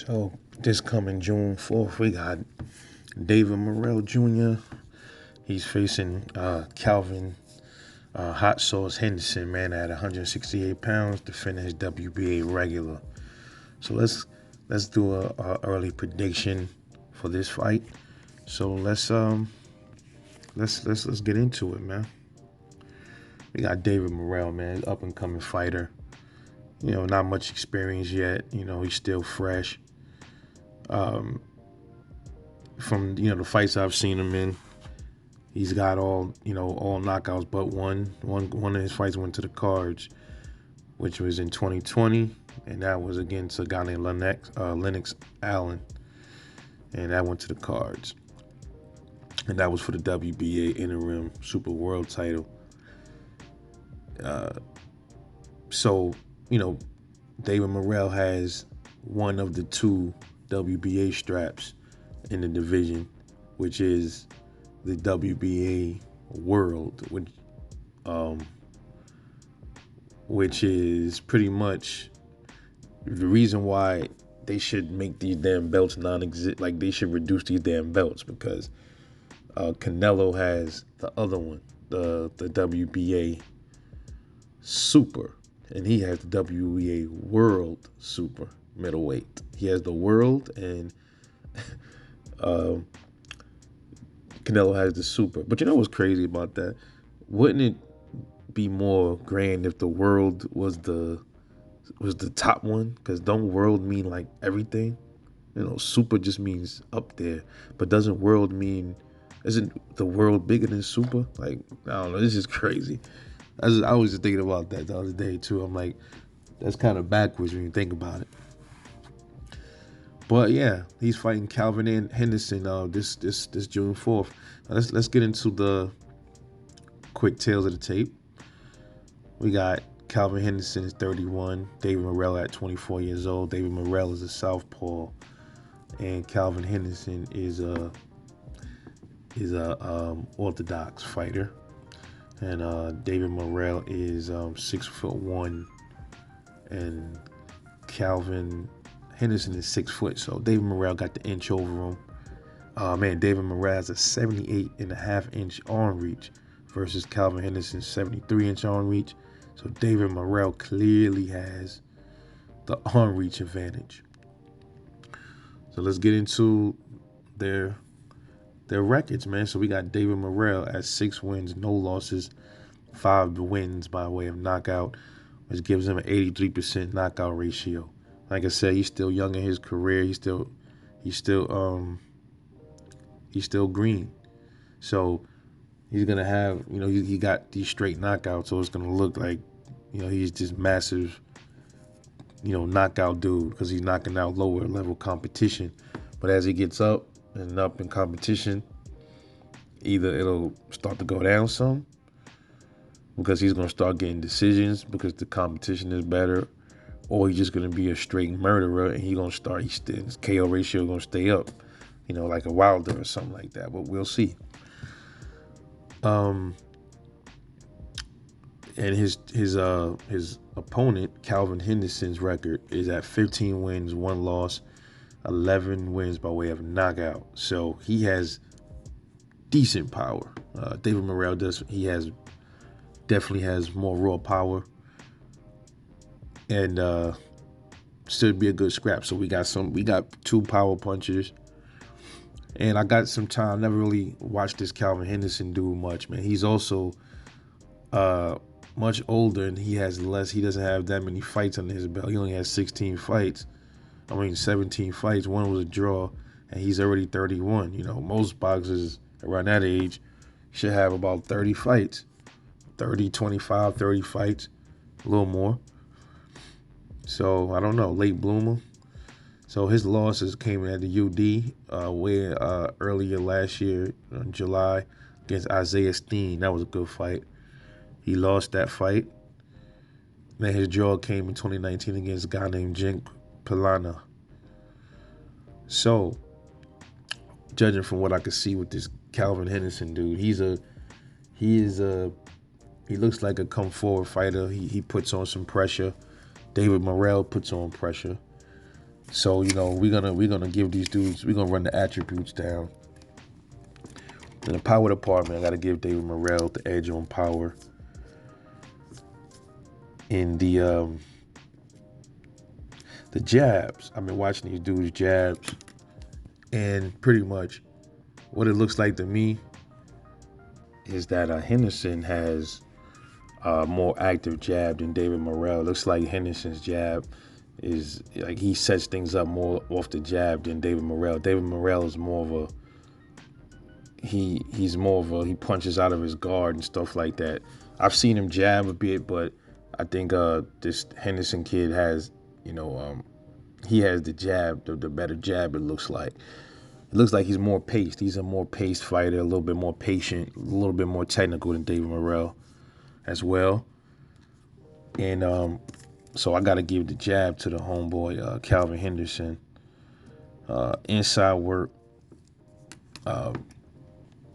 So this coming June 4th, we got David Morrell Jr. He's facing Kalvin Hot Sauce Henderson, man, at 168 pounds, defending his WBA regular. So let's do a early prediction for this fight. So let's get into it, man. We got David Morrell, man, up and coming fighter. Not much experience yet. He's still fresh. From the fights I've seen him in, he's got all knockouts but one. One of his fights went to the cards, which was in 2020, and that was against a guy named Lennox Allen, and that went to the cards. And that was for the WBA interim super world title. So David Morrell has one of the two WBA straps in the division, which is the WBA World, which is pretty much the reason why they should make these damn belts non-exist. Like, they should reduce these damn belts, because Canelo has the other one, the WBA Super, and he has the WBA World Super middleweight. He has the World, and Canelo has the Super. But you know what's crazy about that? Wouldn't it be more grand if the World was the top one? Because don't World mean like everything? Super just means up there. But doesn't World mean, isn't the World bigger than Super? Like, I don't know. This is crazy. I was just thinking about that the other day too. I'm like, that's kind of backwards when you think about it. But yeah, he's fighting Kalvin Henderson this June 4th. Let's get into the quick tales of the tape. We got Kalvin Henderson is 31, David Morrell at 24 years old. David Morrell is a southpaw, and Kalvin Henderson is a orthodox fighter. And David Morrell is 6'1", and Kalvin Henderson is 6 foot. So David Morrell got the inch over him. David Morrell has a 78.5-inch arm reach versus Kalvin Henderson's 73-inch arm reach. So David Morrell clearly has the arm reach advantage. So let's get into their records, man. So we got David Morrell at 6 wins, no losses, 5 wins by way of knockout, which gives him an 83% knockout ratio. Like I said, he's still young in his career. He's still green. So he's gonna have, he got these straight knockouts, so it's gonna look like, he's just massive, knockout dude, because he's knocking out lower level competition. But as he gets up and up in competition, either it'll start to go down some, because he's gonna start getting decisions because the competition is better, or he's just gonna be a straight murderer and his KO ratio gonna stay up, like a Wilder or something like that. But we'll see. And his opponent, Kalvin Henderson's record is at 15 wins, 1 loss, 11 wins by way of knockout. So he has decent power. David Morrell definitely has more raw power, and should be a good scrap. So we got 2 power punchers, and I got some time. Never really watched this Kalvin Henderson do much, man. He's also much older, and he doesn't have that many fights under his belt. He only has 17 fights. One was a draw, and he's already 31. Most boxers around that age should have about 30 fights. 30, 25, 30 fights, a little more. So, I don't know, late bloomer. So his losses came at the UD earlier last year in July against Isaiah Steen. That was a good fight. He lost that fight. Then his draw came in 2019 against a guy named Jink Pilana. So, judging from what I could see with this Kalvin Henderson dude, he looks like a come forward fighter. He puts on some pressure. David Morrell puts on pressure. So we're gonna give these dudes. We're gonna run the attributes down. In the power department, I got to give David Morrell the edge on power. In the jabs, I've been watching these dudes jabs, and pretty much what it looks like to me is that Henderson has more active jab than David Morrell. It looks like Henderson's jab is like he sets things up more off the jab than David Morrell. David Morrell is more of a he's more of a he punches out of his guard and stuff like that. I've seen him jab a bit, but I think this Henderson kid has he has the jab, the better jab. It looks like. It looks like he's more paced. He's a more paced fighter, a little bit more patient, a little bit more technical than David Morrell as well. And so I got to give the jab to the homeboy, Kalvin Henderson. Inside work.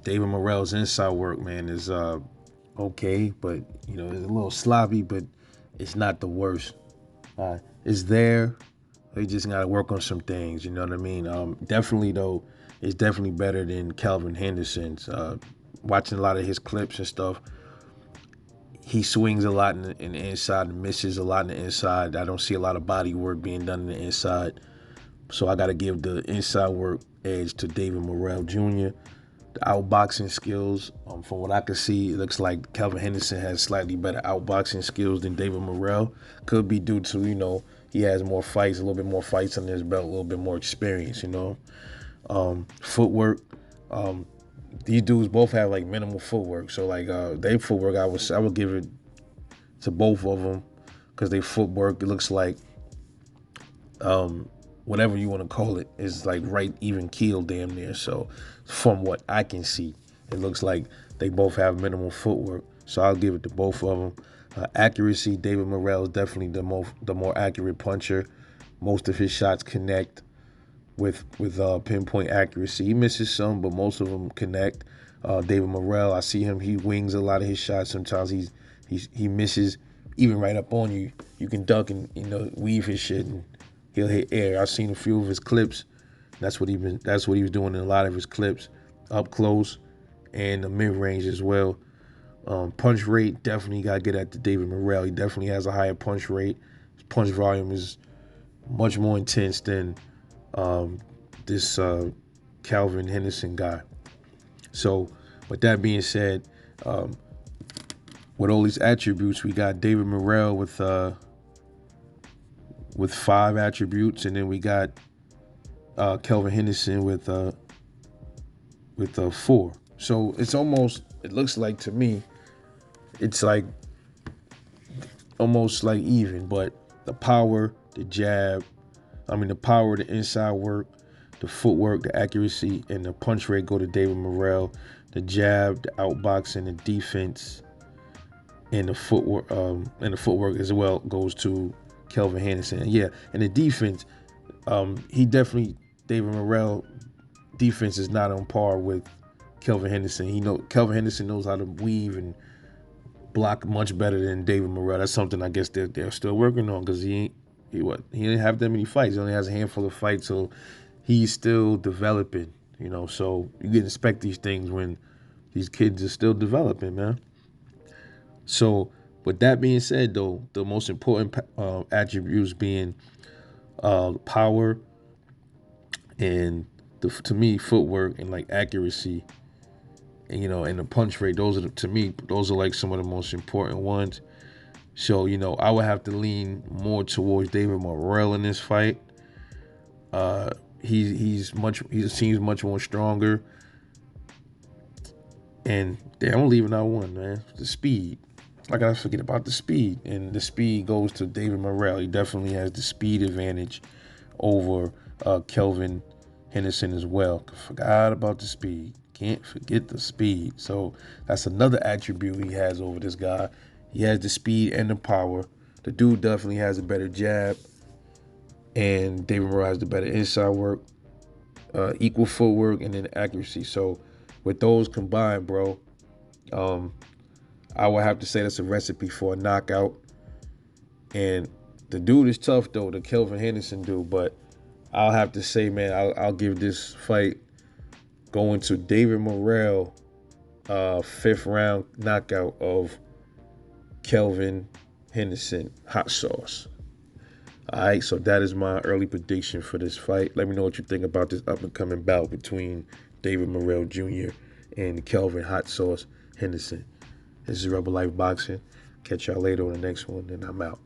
David Morrell's inside work, man, is okay, but it's a little sloppy, but it's not the worst. It's there. They just got to work on some things. You know what I mean? Definitely though, it's definitely better than Kalvin Henderson's. Watching a lot of his clips and stuff, he swings a lot in the inside and misses a lot in the inside. I don't see a lot of body work being done in the inside. So I got to give the inside work edge to David Morrell Jr. The outboxing skills, from what I can see, it looks like Kalvin Henderson has slightly better outboxing skills than David Morrell. Could be due to, he has more fights, a little bit more fights under his belt, a little bit more experience, Footwork. These dudes both have like minimal footwork. So like their footwork, I would give it to both of them because their footwork, it looks like whatever you want to call it, is like right even keel damn near. So from what I can see, it looks like they both have minimal footwork. So I'll give it to both of them. Accuracy, David Morrell is definitely the more accurate puncher. Most of his shots connect with pinpoint accuracy. He misses some, but most of them connect. David Morrell, I see him. He wings a lot of his shots. Sometimes he misses even right up on you. You can duck and weave his shit, and he'll hit air. I've seen a few of his clips. That's what he was doing in a lot of his clips, up close and the mid range as well. Punch rate, definitely got to get at the David Morrell. He definitely has a higher punch rate. His punch volume is much more intense than this Kalvin Henderson guy. So with that being said, with all these attributes, we got David Morrell with 5 attributes, and then we got Kalvin Henderson with 4. So it looks like to me, it's like almost like even, but the power, the jab, the power, the inside work, the footwork, the accuracy, and the punch rate go to David Morrell. The jab, the outboxing, the defense, and the footwork as well goes to Kalvin Henderson. And the defense, David Morrell defense is not on par with Kalvin Henderson. Kalvin Henderson knows how to weave and block much better than David Morrell. That's something I guess they're still working on because he didn't have that many fights. He only has a handful of fights, so he's still developing. So you can expect these things when these kids are still developing, man. So with that being said, though, the most important attributes being power and to me footwork and like accuracy and and the punch rate. Those are like some of the most important ones. So I would have to lean more towards David Morrell in this fight. He seems much more stronger. And damn, I'm leaving out one, man. The speed. I gotta forget about the speed. And the speed goes to David Morrell. He definitely has the speed advantage over Kalvin Henderson as well. Forgot about the speed. Can't forget the speed. So that's another attribute he has over this guy. He has the speed and the power. The dude definitely has a better jab. And David Morrell has the better inside work, equal footwork, and then accuracy. So with those combined, bro, I would have to say that's a recipe for a knockout. And the dude is tough, though, the Kalvin Henderson dude, but I'll have to say, man, I'll give this fight going to David Morrell, fifth round knockout of Kalvin Henderson, hot sauce. All right, so that is my early prediction for this fight. Let me know what you think about this up and coming bout between David Morrell Jr. and Kalvin Hot Sauce Henderson. This is Rebel Life Boxing. Catch y'all later on the next one, and I'm out.